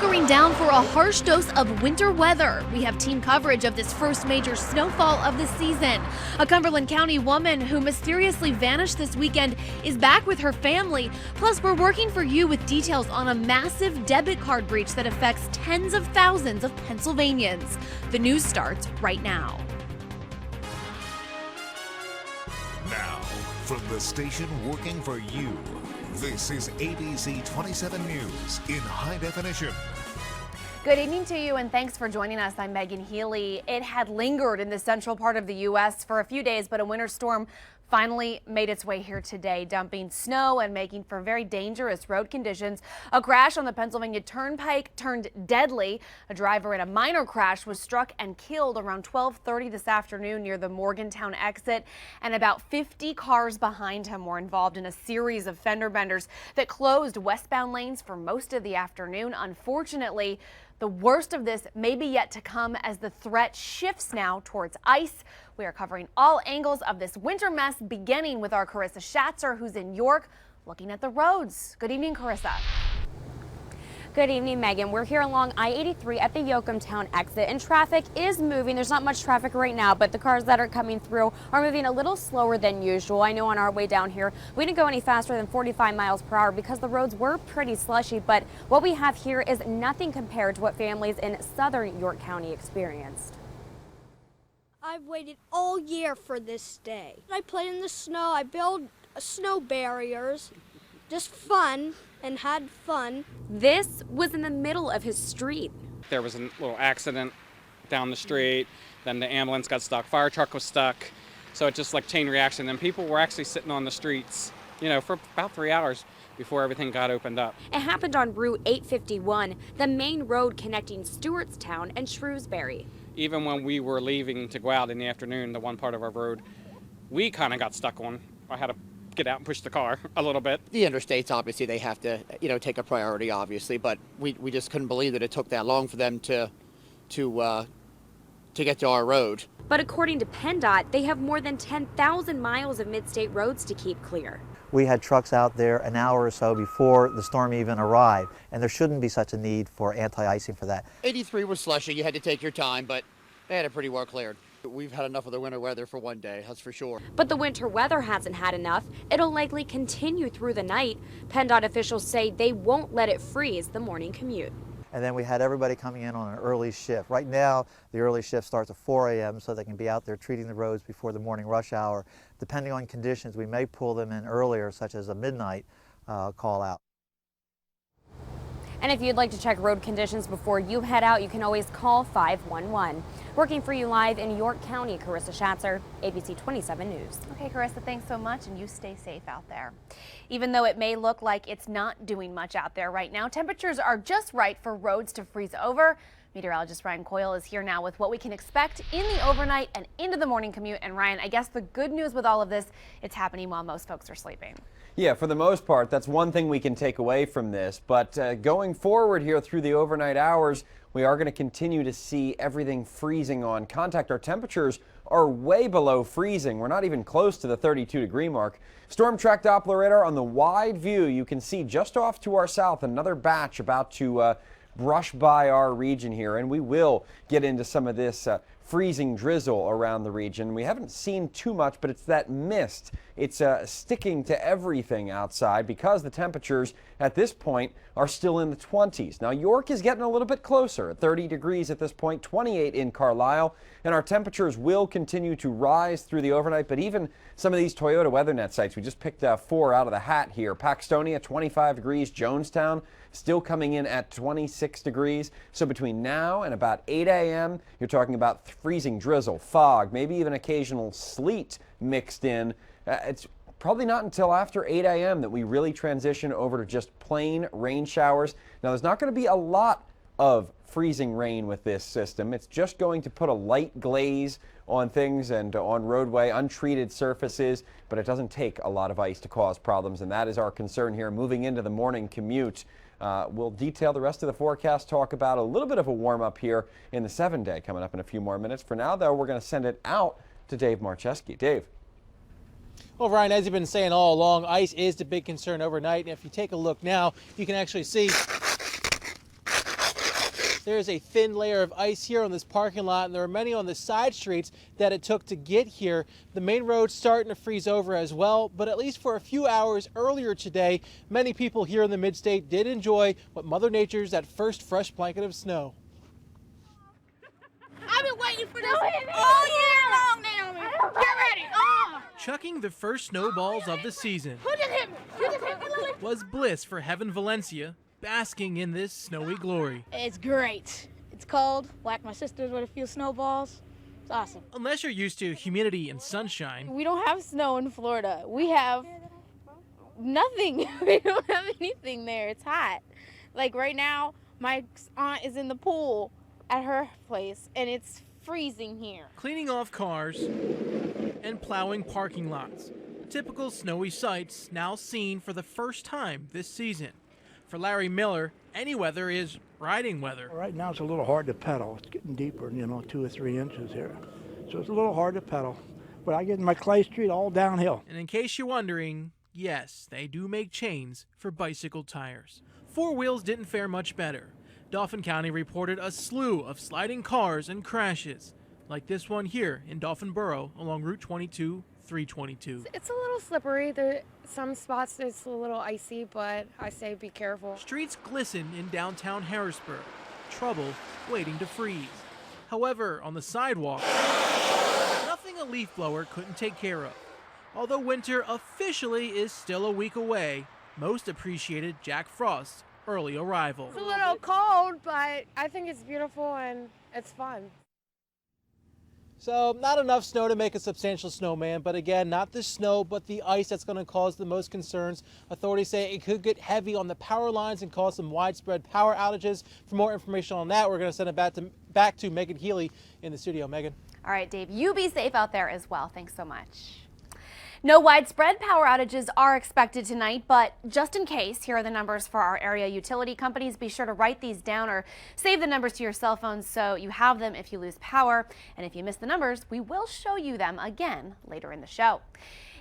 hunkering down for a harsh dose of winter weather. We have team coverage of this first major snowfall of the season. A Cumberland County woman who mysteriously vanished this weekend is back with her family. Plus, we're working for you with details on a massive debit card breach that affects tens of thousands of Pennsylvanians. The news starts right now. Now, from the station working for you, this is ABC 27 News in high definition. Good evening to you and thanks for joining us. I'm Megan Healy. It had lingered in the central part of the U.S. for a few days, but a winter storm finally made its way here today, dumping snow and making for very dangerous road conditions. A crash on the Pennsylvania Turnpike turned deadly. A driver in a minor crash was struck and killed around 12:30 this afternoon near the Morgantown exit, and about 50 cars behind him were involved in a series of fender benders that closed westbound lanes for most of the afternoon. Unfortunately, the worst of this may be yet to come as the threat shifts now towards ice. We are covering all angles of this winter mess, beginning with our Carissa Schatzer, who's in York, looking at the roads. Good evening, Carissa. Good evening, Megan. We're here along I-83 at the Yoakumtown exit, and traffic is moving. There's not much traffic right now, but the cars that are coming through are moving a little slower than usual. I know on our way down here, we didn't go any faster than 45 miles per hour because the roads were pretty slushy, but what we have here is nothing compared to what families in southern York County experienced. I've waited all year for this day. I played in the snow, I built snow barriers, just fun. And had fun. This was in the middle of his street. There was a little accident down the street, then the ambulance got stuck, fire truck was stuck, so it just like chain reaction. And people were actually sitting on the streets, for about 3 hours before everything got opened up. It happened on Route 851, the main road connecting Stewartstown and Shrewsbury. Even when we were leaving to go out in the afternoon, the one part of our road we kind of got stuck on. I had to get out and push the car a little bit. The interstates, obviously, they have to, take a priority, obviously, but we just couldn't believe that it took that long for them to get to our road. But according to PennDOT, they have more than 10,000 miles of mid-state roads to keep clear. We had trucks out there an hour or so before the storm even arrived, and there shouldn't be such a need for anti-icing for that. 83 was slushy, you had to take your time, but they had it pretty well cleared. We've had enough of the winter weather for one day, that's for sure. But the winter weather hasn't had enough. It'll likely continue through the night. PennDOT officials say they won't let it freeze the morning commute. And then we had everybody coming in on an early shift. Right now, the early shift starts at 4 a.m. so they can be out there treating the roads before the morning rush hour. Depending on conditions, we may pull them in earlier, such as a midnight call out. And if you'd like to check road conditions before you head out, you can always call 511. Working for you live in York County, Carissa Schatzer, ABC 27 News. Okay, Carissa, thanks so much, and you stay safe out there. Even though it may look like it's not doing much out there right now, temperatures are just right for roads to freeze over. Meteorologist Ryan Coyle is here now with what we can expect in the overnight and into the morning commute. And Ryan, I guess the good news with all of this, it's happening while most folks are sleeping. Yeah, for the most part, that's one thing we can take away from this. But going forward here through the overnight hours, we are going to continue to see everything freezing on contact. Our temperatures are way below freezing. We're not even close to the 32-degree mark. Storm track Doppler radar on the wide view, you can see just off to our south another batch about to brush by our region here, and we will get into some of this freezing drizzle around the region. We haven't seen too much, but it's that mist. It's sticking to everything outside because the temperatures at this point are still in the 20s. Now, York is getting a little bit closer at 30 degrees at this point, 28 in Carlisle, and our temperatures will continue to rise through the overnight, but even some of these Toyota WeatherNet sites, we just picked 4 out of the hat here. Paxtonia, 25 degrees, Jonestown, still coming in at 26 degrees. So between now and about 8 a.m., you're talking about freezing drizzle, fog, maybe even occasional sleet mixed in. It's probably not until after 8 a.m. that we really transition over to just plain rain showers. Now, there's not going to be a lot of freezing rain with this system. It's just going to put a light glaze on things and on roadway, untreated surfaces, but it doesn't take a lot of ice to cause problems, and that is our concern here moving into the morning commute. We'll detail the rest of the forecast, talk about a little bit of a warm-up here in the 7-day coming up in a few more minutes. For now, though, we're going to send it out to Dave Marcheski. Dave. Well, Ryan, as you've been saying all along, ice is the big concern overnight. And if you take a look now, you can actually see There is a thin layer of ice here on this parking lot, and there are many on the side streets that it took to get here. The main road's starting to freeze over as well, but at least for a few hours earlier today, many people here in the Mid-State did enjoy what Mother Nature's that first fresh blanket of snow. I've been waiting for this all year long, Naomi. Get ready. Chucking the first snowballs of the season Who just hit me? You just hit me, Lily? was bliss for Heaven Valencia, basking in this snowy glory. It's great. It's cold. Whack my sisters with a few snowballs. It's awesome. Unless you're used to humidity and sunshine, We don't have snow in Florida. We have nothing. We don't have anything there. It's hot. Like right now, my aunt is in the pool at her place, and it's freezing here. cleaning off cars and plowing parking lots. Typical snowy sights now seen for the first time this season. For Larry Miller, any weather is riding weather. Right now it's a little hard to pedal. It's getting deeper, 2 or 3 inches here. So it's a little hard to pedal. But I get my clay street all downhill. And in case you're wondering, yes, they do make chains for bicycle tires. Four wheels didn't fare much better. Dauphin County reported a slew of sliding cars and crashes, like this one here in Dauphin Borough along Route 22, 322. It's a little slippery. Some spots it's a little icy, but I say be careful. Streets glisten in downtown Harrisburg, trouble waiting to freeze. However, on the sidewalk, nothing a leaf blower couldn't take care of. Although winter officially is still a week away, most appreciated Jack Frost's early arrival. It's a little cold, but I think it's beautiful and it's fun. So not enough snow to make a substantial snowman, but again, not the snow, but the ice that's going to cause the most concerns. Authorities say it could get heavy on the power lines and cause some widespread power outages. For more information on that, we're going to send it back to Megan Healy in the studio. Megan. All right, Dave, you be safe out there as well. Thanks so much. No widespread power outages are expected tonight, but just in case, here are the numbers for our area utility companies. Be sure to write these down or save the numbers to your cell phone so you have them if you lose power. And if you miss the numbers, we will show you them again later in the show.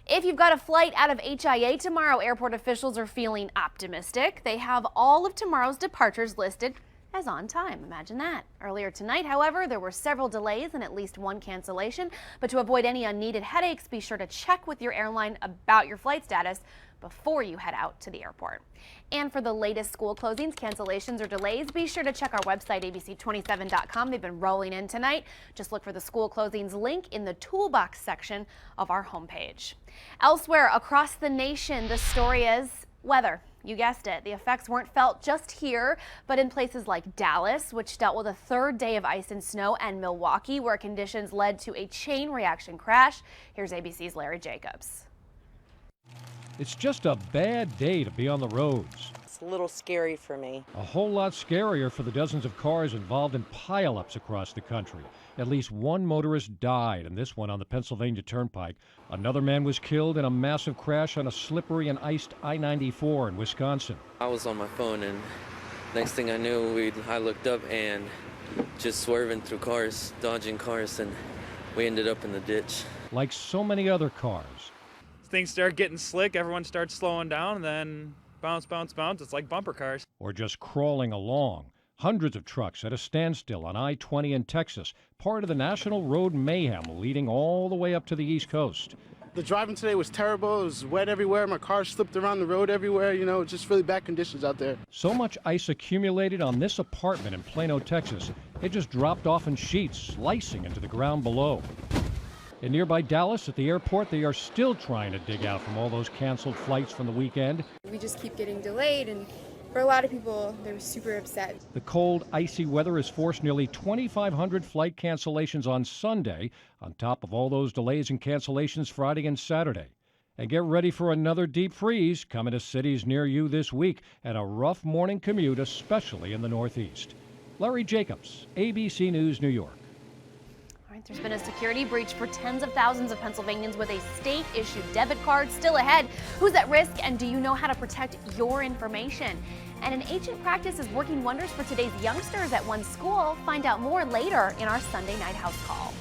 If you've got a flight out of HIA tomorrow, airport officials are feeling optimistic. They have all of tomorrow's departures listed as on time. Imagine that. Earlier tonight, however, there were several delays and at least one cancellation. But to avoid any unneeded headaches, be sure to check with your airline about your flight status before you head out to the airport. And for the latest school closings, cancellations, or delays, be sure to check our website, abc27.com. They've been rolling in tonight. Just look for the school closings link in the toolbox section of our homepage. Elsewhere across the nation, the story is weather. You guessed it. The effects weren't felt just here, but in places like Dallas, which dealt with a third day of ice and snow, and Milwaukee, where conditions led to a chain reaction crash. Here's ABC's Larry Jacobs. It's just a bad day to be on the roads. It's a little scary for me. A whole lot scarier for the dozens of cars involved in pileups across the country. At least one motorist died, and this one on the Pennsylvania Turnpike. Another man was killed in a massive crash on a slippery and iced I-94 in Wisconsin. I was on my phone, and next thing I knew, I looked up and just swerving through cars, dodging cars, and we ended up in the ditch. Like so many other cars. Things start getting slick, everyone starts slowing down, and then bounce, bounce, bounce. It's like bumper cars. Or just crawling along. Hundreds of trucks at a standstill on I-20 in Texas, part of the national road mayhem leading all the way up to the East Coast. The driving today was terrible. It was wet everywhere. My car slipped around the road everywhere. Just really bad conditions out there. So much ice accumulated on this apartment in Plano, Texas, it just dropped off in sheets, slicing into the ground below. In nearby Dallas at the airport, they are still trying to dig out from all those canceled flights from the weekend. We just keep getting delayed, and for a lot of people, they were super upset. The cold, icy weather has forced nearly 2,500 flight cancellations on Sunday, on top of all those delays and cancellations Friday and Saturday. And get ready for another deep freeze coming to cities near you this week, and a rough morning commute, especially in the Northeast. Larry Jacobs, ABC News, New York. All right, there's been a security breach for tens of thousands of Pennsylvanians with a state-issued debit card. Still ahead, who's at risk, and do you know how to protect your information? And an ancient practice is working wonders for today's youngsters at one school. Find out more later in our Sunday Night House Call.